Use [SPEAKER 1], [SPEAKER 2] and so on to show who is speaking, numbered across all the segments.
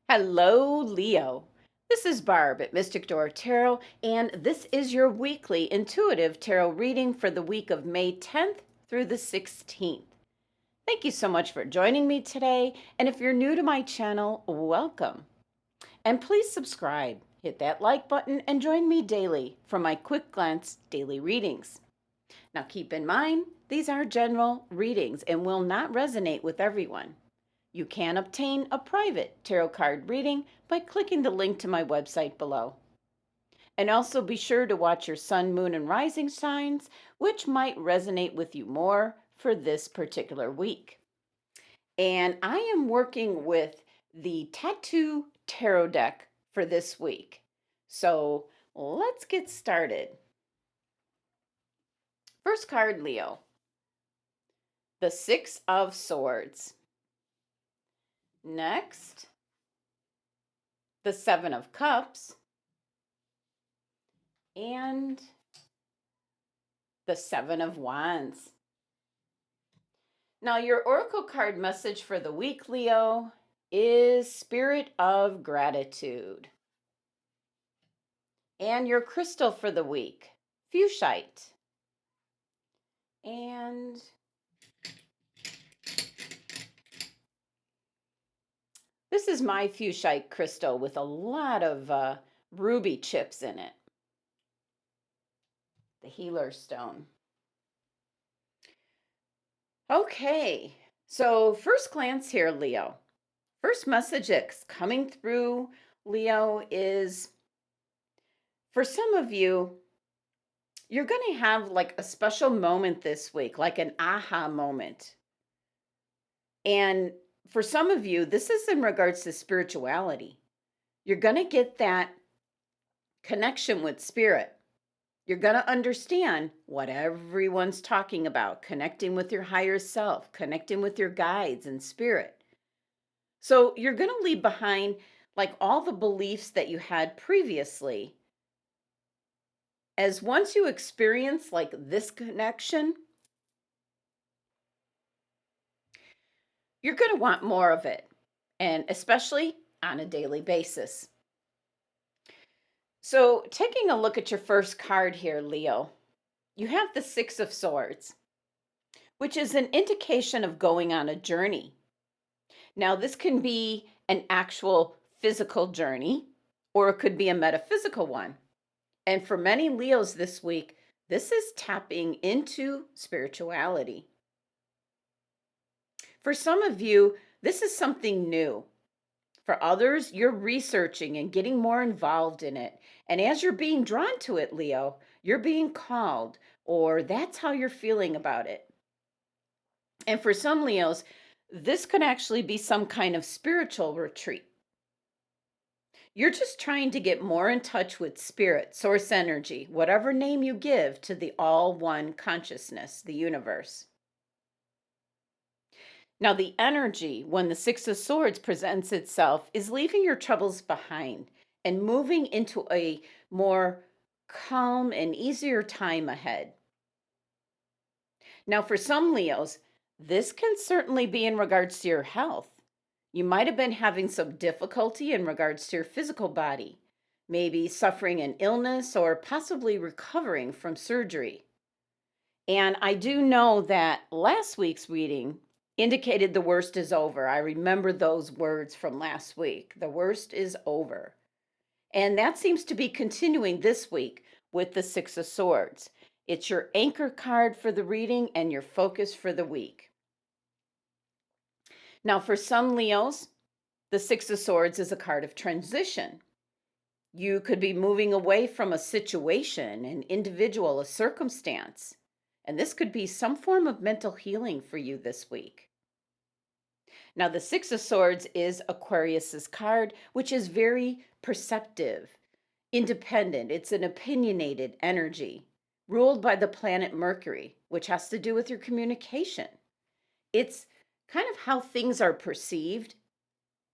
[SPEAKER 1] Hello, Leo. This is Barb at Mystic Door Tarot, and this is your weekly intuitive tarot reading for the week of May 10th through the 16th. Thank you so much for joining me today, and if you're new to my channel, welcome. And please subscribe, hit that like button, and join me daily for my quick glance daily readings. Now keep in mind, these are general readings and will not resonate with everyone. You can obtain a private tarot card reading by clicking the link to my website below. And also be sure to watch your sun, moon, and rising signs, which might resonate with you more for this particular week. And I am working with the Tattoo Tarot deck for this week. So let's get started. First card, Leo. The Six of Swords. Next, the Seven of Cups and the Seven of Wands. Now, your oracle card message for the week, Leo, is Spirit of Gratitude. And your crystal for the week, Fuchsite. And this is my Fuchsite crystal with a lot of ruby chips in it. The Healer Stone. Okay, so first glance here, Leo. First message that's coming through, Leo, is for some of you, you're going to have like a special moment this week, like an aha moment. And for some of you, this is in regards to spirituality. You're going to get that connection with spirit. You're going to understand what everyone's talking about, connecting with your higher self, connecting with your guides and spirit. So you're going to leave behind like all the beliefs that you had previously. As once you experience like this connection, you're going to want more of it, and especially on a daily basis. So taking a look at your first card here, Leo, you have the Six of Swords, which is an indication of going on a journey. Now, this can be an actual physical journey, or it could be a metaphysical one. And for many Leos this week, this is tapping into spirituality. For some of you, this is something new. For others, you're researching and getting more involved in it. And as you're being drawn to it, Leo, you're being called, or that's how you're feeling about it. And for some Leos, this could actually be some kind of spiritual retreat. You're just trying to get more in touch with spirit, source energy, whatever name you give to the all one consciousness, the universe. Now, the energy when the Six of Swords presents itself is leaving your troubles behind and moving into a more calm and easier time ahead. Now, for some Leos, this can certainly be in regards to your health. You might have been having some difficulty in regards to your physical body, maybe suffering an illness or possibly recovering from surgery. And I do know that last week's reading indicated the worst is over. I remember those words from last week. The worst is over. And that seems to be continuing this week with the Six of Swords. It's your anchor card for the reading and your focus for the week. Now, for some Leos, the Six of Swords is a card of transition. You could be moving away from a situation, an individual, a circumstance. And this could be some form of mental healing for you this week. Now, the Six of Swords is Aquarius's card, which is very perceptive, independent. It's an opinionated energy ruled by the planet Mercury, which has to do with your communication. It's kind of how things are perceived.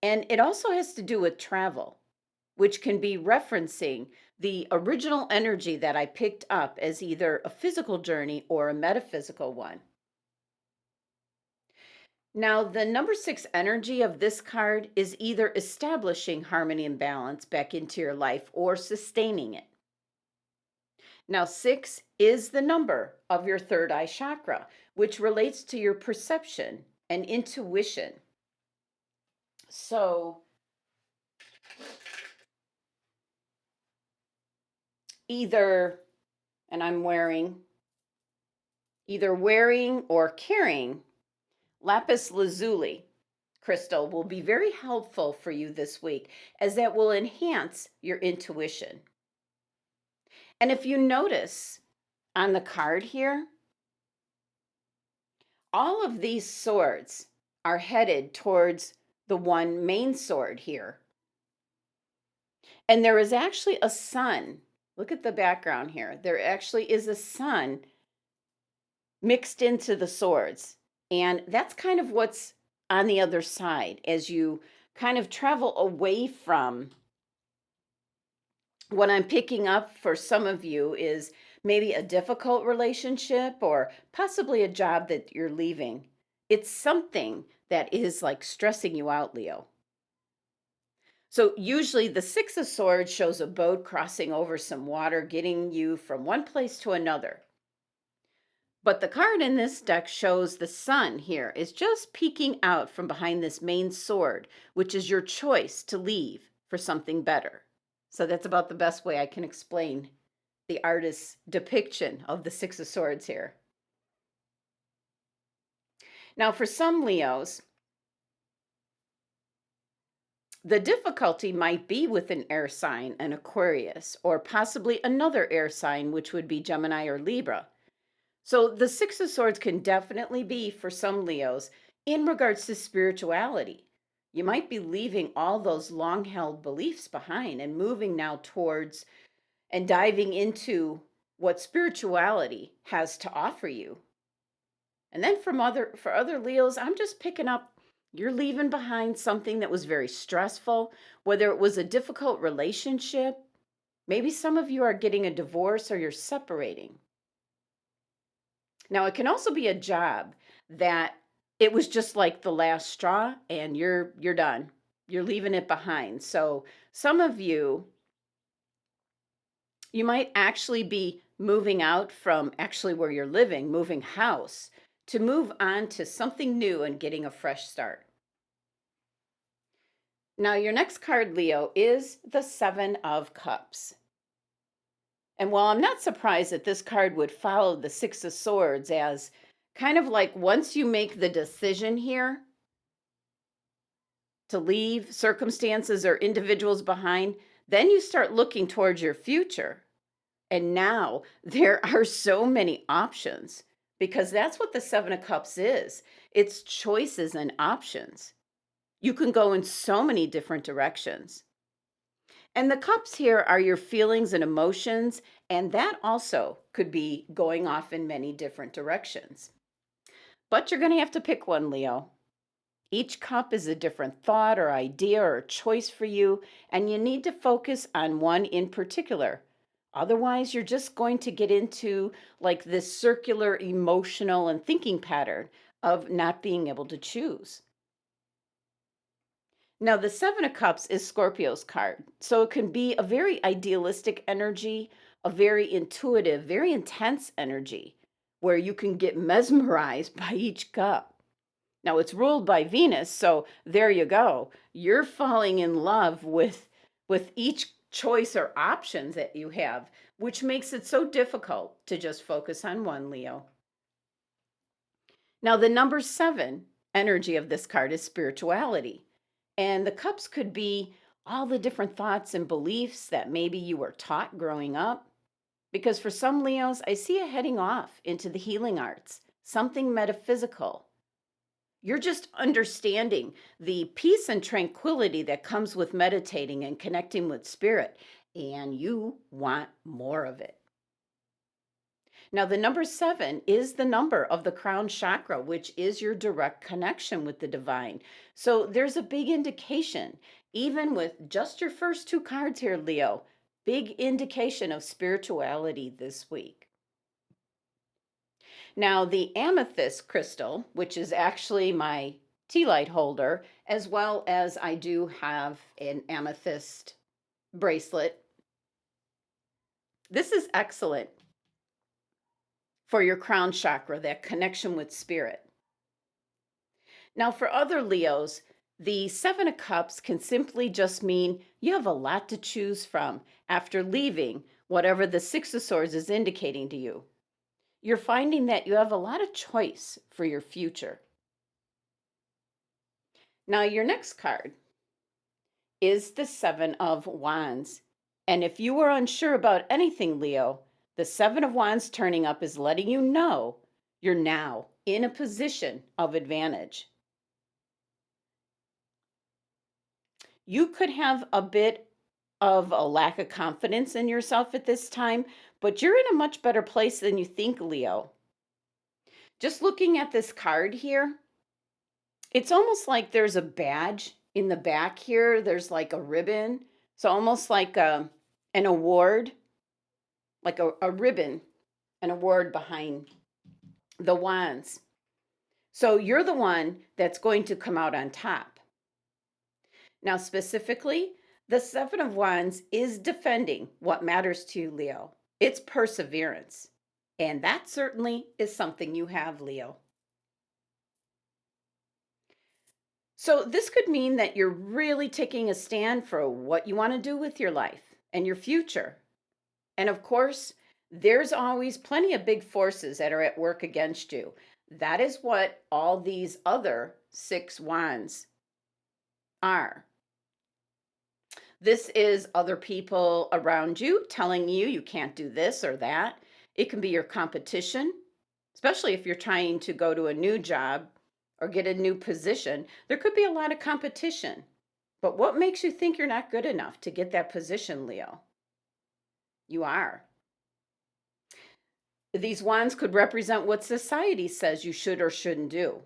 [SPEAKER 1] And it also has to do with travel, which can be referencing the original energy that I picked up as either a physical journey or a metaphysical one. Now, the number 6 energy of this card is either establishing harmony and balance back into your life or sustaining it. Now, 6 is the number of your third eye chakra, which relates to your perception and intuition. So, either, and I'm either wearing or carrying Lapis Lazuli Crystal will be very helpful for you this week, as that will enhance your intuition. And if you notice on the card here, all of these swords are headed towards the one main sword here. And there is actually a sun. Look at the background here. There actually is a sun mixed into the swords. And that's kind of what's on the other side as you kind of travel away from what I'm picking up for some of you is maybe a difficult relationship or possibly a job that you're leaving. It's something that is like stressing you out, Leo. So usually the Six of Swords shows a boat crossing over some water, getting you from one place to another. But the card in this deck shows the sun here is just peeking out from behind this main sword, which is your choice to leave for something better. So that's about the best way I can explain the artist's depiction of the Six of Swords here. Now, for some Leos, the difficulty might be with an air sign, an Aquarius, or possibly another air sign, which would be Gemini or Libra. So the Six of Swords can definitely be for some Leos in regards to spirituality. You might be leaving all those long-held beliefs behind and moving now towards and diving into what spirituality has to offer you. And then for other Leos, I'm just picking up you're leaving behind something that was very stressful, whether it was a difficult relationship. Maybe some of you are getting a divorce or you're separating. Now, it can also be a job that it was just like the last straw and you're done. You're leaving it behind. So some of you might actually be moving out from actually where you're living, moving house, to move on to something new and getting a fresh start. Now, your next card, Leo, is the Seven of Cups. And while I'm not surprised that this card would follow the Six of Swords as kind of like once you make the decision here to leave circumstances or individuals behind, then you start looking towards your future. And now there are so many options because that's what the Seven of Cups is. It's choices and options. You can go in so many different directions. And the cups here are your feelings and emotions, and that also could be going off in many different directions. But you're going to have to pick one, Leo. Each cup is a different thought or idea or choice for you, and you need to focus on one in particular. Otherwise, you're just going to get into like this circular emotional and thinking pattern of not being able to choose. Now, the Seven of Cups is Scorpio's card. So it can be a very idealistic energy, a very intuitive, very intense energy where you can get mesmerized by each cup. Now, it's ruled by Venus, so there you go. You're falling in love with each choice or options that you have, which makes it so difficult to just focus on one, Leo. Now, the number 7 energy of this card is spirituality. And the cups could be all the different thoughts and beliefs that maybe you were taught growing up. Because for some Leos, I see you heading off into the healing arts, something metaphysical. You're just understanding the peace and tranquility that comes with meditating and connecting with spirit, and you want more of it. Now, the number 7 is the number of the crown chakra, which is your direct connection with the divine. So there's a big indication, even with just your first 2 cards here, Leo, big indication of spirituality this week. Now, the amethyst crystal, which is actually my tea light holder, as well as I do have an amethyst bracelet. This is excellent for your crown chakra, that connection with spirit. Now, for other Leos, the Seven of Cups can simply just mean you have a lot to choose from after leaving whatever the Six of Swords is indicating to you. You're finding that you have a lot of choice for your future. Now, your next card is the Seven of Wands. And if you were unsure about anything, Leo, the Seven of Wands turning up is letting you know you're now in a position of advantage. You could have a bit of a lack of confidence in yourself at this time, but you're in a much better place than you think, Leo. Just looking at this card here, it's almost like there's a badge in the back here. There's like a ribbon. So almost like an award, like a ribbon, an award behind the wands. So you're the one that's going to come out on top. Now, specifically, the Seven of Wands is defending what matters to you, Leo. It's perseverance. And that certainly is something you have, Leo. So this could mean that you're really taking a stand for what you want to do with your life and your future. And of course, there's always plenty of big forces that are at work against you. That is what all these other six wands are. This is other people around you telling you you can't do this or that. It can be your competition, especially if you're trying to go to a new job or get a new position. There could be a lot of competition. But what makes you think you're not good enough to get that position, Leo? You are. These wands could represent what society says you should or shouldn't do.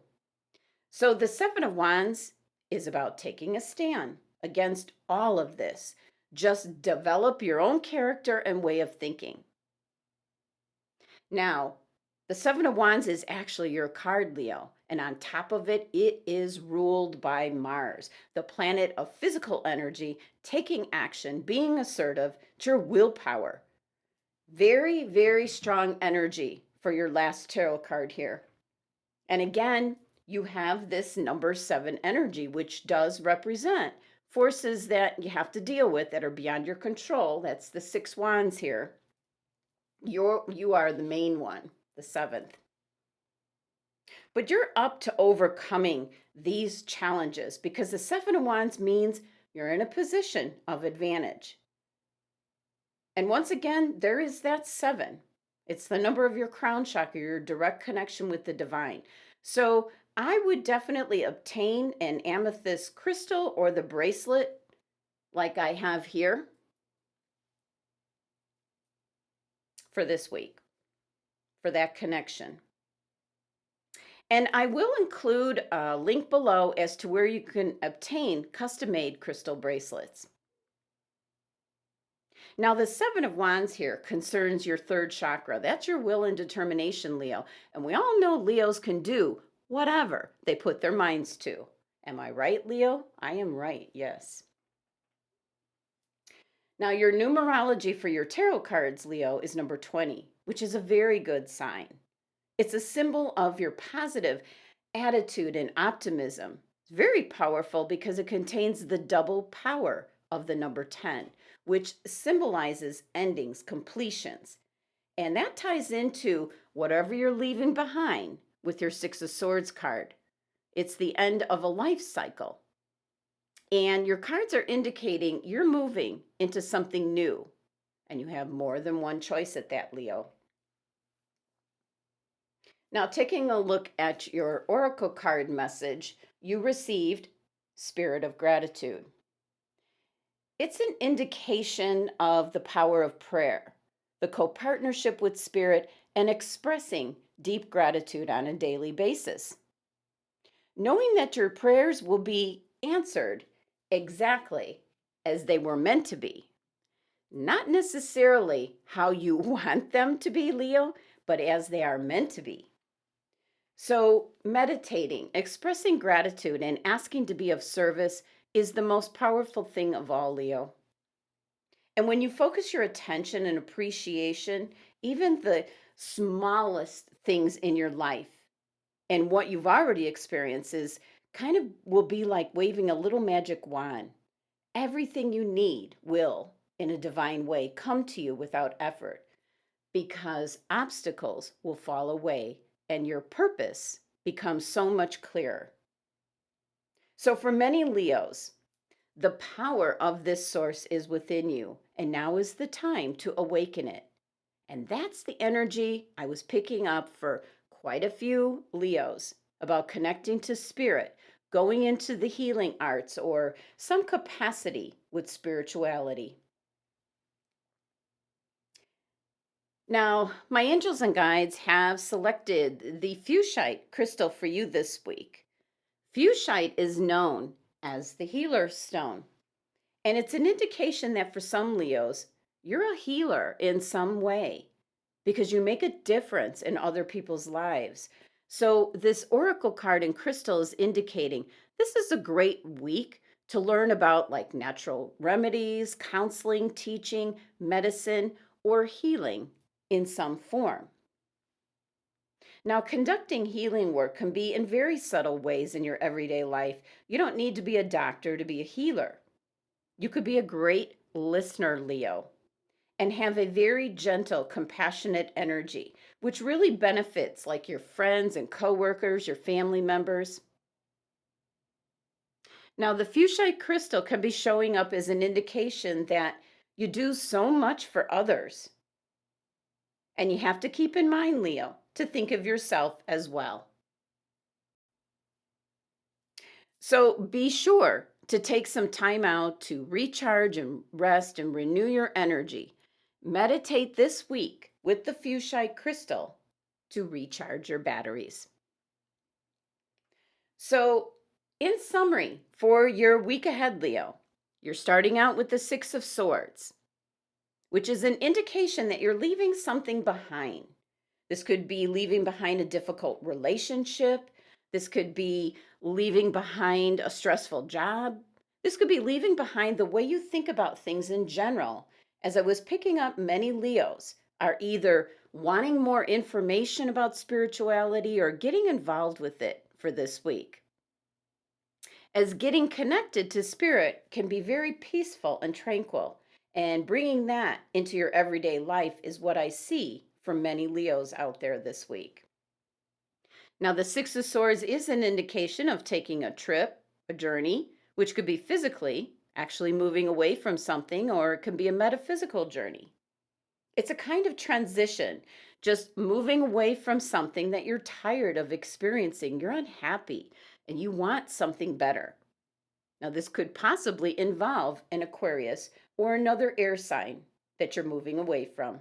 [SPEAKER 1] So the Seven of Wands is about taking a stand against all of this. Just develop your own character and way of thinking. Now, the Seven of Wands is actually your card, Leo. And on top of it, it is ruled by Mars, the planet of physical energy, taking action, being assertive, it's your willpower. Very, very strong energy for your last tarot card here. And again, you have this number 7 energy, which does represent forces that you have to deal with that are beyond your control. That's the 6 wands here. You are the main one, the 7th. But you're up to overcoming these challenges because the 7 of Wands means you're in a position of advantage. And once again, there is that 7. It's the number of your crown chakra, your direct connection with the divine. So I would definitely obtain an amethyst crystal or the bracelet like I have here for this week, for that connection. And I will include a link below as to where you can obtain custom-made crystal bracelets. Now, the 7 of Wands here concerns your 3rd chakra. That's your will and determination, Leo. And we all know Leos can do whatever they put their minds to. Am I right, Leo? I am right, yes. Now, your numerology for your tarot cards, Leo, is number 20, which is a very good sign. It's a symbol of your positive attitude and optimism. It's very powerful because it contains the double power of the number 10, which symbolizes endings, completions. And that ties into whatever you're leaving behind with your 6 of Swords card. It's the end of a life cycle. And your cards are indicating you're moving into something new. And you have more than one choice at that, Leo. Now, taking a look at your oracle card message, you received Spirit of Gratitude. It's an indication of the power of prayer, the co-partnership with Spirit, and expressing deep gratitude on a daily basis. Knowing that your prayers will be answered exactly as they were meant to be. Not necessarily how you want them to be, Leo, but as they are meant to be. So, meditating, expressing gratitude, and asking to be of service is the most powerful thing of all, Leo. And when you focus your attention and appreciation, even the smallest things in your life and what you've already experienced is kind of will be like waving a little magic wand. Everything you need will, in a divine way, come to you without effort because obstacles will fall away and your purpose becomes so much clearer. So, for many Leos, the power of this source is within you, and now is the time to awaken it. And that's the energy I was picking up for quite a few Leos about connecting to spirit, going into the healing arts, or some capacity with spirituality. Now, my angels and guides have selected the Fuchsite Crystal for you this week. Fuchsite is known as the healer stone, and it's an indication that for some Leos, you're a healer in some way because you make a difference in other people's lives. So, this oracle card and crystal is indicating this is a great week to learn about like natural remedies, counseling, teaching, medicine, or healing in some form. Now, conducting healing work can be in very subtle ways in your everyday life. You don't need to be a doctor to be a healer. You could be a great listener, Leo, and have a very gentle, compassionate energy, which really benefits like your friends and coworkers, your family members. Now, the fuchsite crystal can be showing up as an indication that you do so much for others. And you have to keep in mind, Leo, to think of yourself as well. So be sure to take some time out to recharge and rest and renew your energy. Meditate this week with the Fuchsite Crystal to recharge your batteries. So, in summary, for your week ahead, Leo, you're starting out with the Six of Swords, which is an indication that you're leaving something behind. This could be leaving behind a difficult relationship. This could be leaving behind a stressful job. This could be leaving behind the way you think about things in general. As I was picking up, many Leos are either wanting more information about spirituality or getting involved with it for this week. As getting connected to spirit can be very peaceful and tranquil, and bringing that into your everyday life is what I see from many Leos out there this week. Now, the Six of Swords is an indication of taking a trip, a journey, which could be physically, actually moving away from something, or it can be a metaphysical journey. It's a kind of transition, just moving away from something that you're tired of experiencing. You're unhappy and you want something better. Now, this could possibly involve an Aquarius or another air sign that you're moving away from.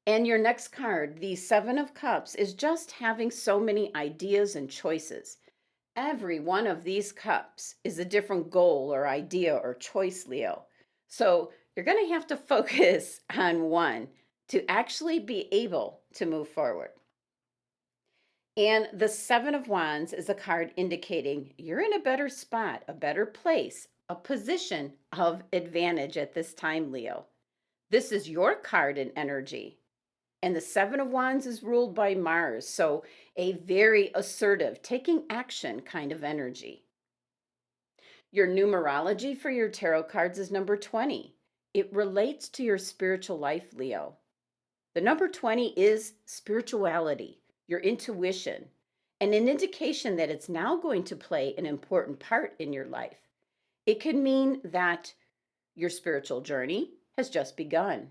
[SPEAKER 1] And your next card, the Seven of Cups, is just having so many ideas and choices. Every one of these cups is a different goal or idea or choice, Leo. So you're going to have to focus on one to actually be able to move forward. And the Seven of Wands is a card indicating you're in a better spot, a better place, a position of advantage at this time, Leo. This is your card and energy. And the Seven of Wands is ruled by Mars, so a very assertive, taking action kind of energy. Your numerology for your tarot cards is number 20. It relates to your spiritual life, Leo. The number 20 is spirituality, your intuition, and an indication that it's now going to play an important part in your life. It can mean that your spiritual journey has just begun.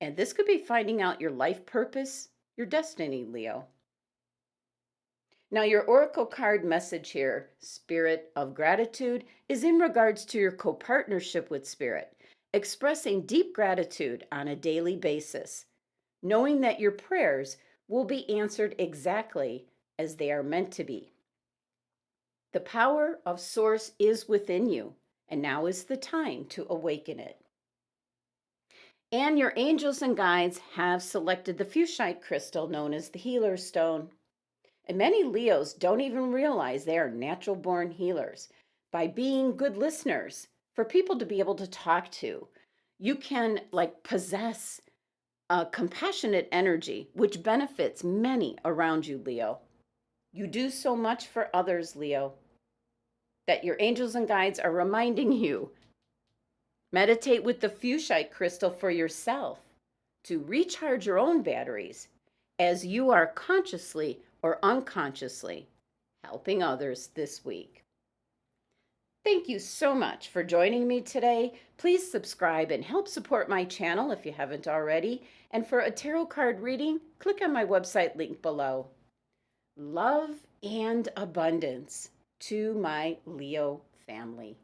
[SPEAKER 1] And this could be finding out your life purpose, your destiny, Leo. Now, your oracle card message here, Spirit of Gratitude, is in regards to your co-partnership with Spirit, expressing deep gratitude on a daily basis, knowing that your prayers will be answered exactly as they are meant to be. The power of Source is within you, and now is the time to awaken it. And your angels and guides have selected the Fuchsite crystal known as the Healer Stone. And many Leos don't even realize they are natural born healers. By being good listeners for people to be able to talk to, you can possess a compassionate energy, which benefits many around you, Leo. You do so much for others, Leo, that your angels and guides are reminding you. Meditate with the Fuchsite Crystal for yourself to recharge your own batteries as you are consciously or unconsciously helping others this week. Thank you so much for joining me today. Please subscribe and help support my channel if you haven't already. And for a tarot card reading, click on my website link below. Love and abundance to my Leo family.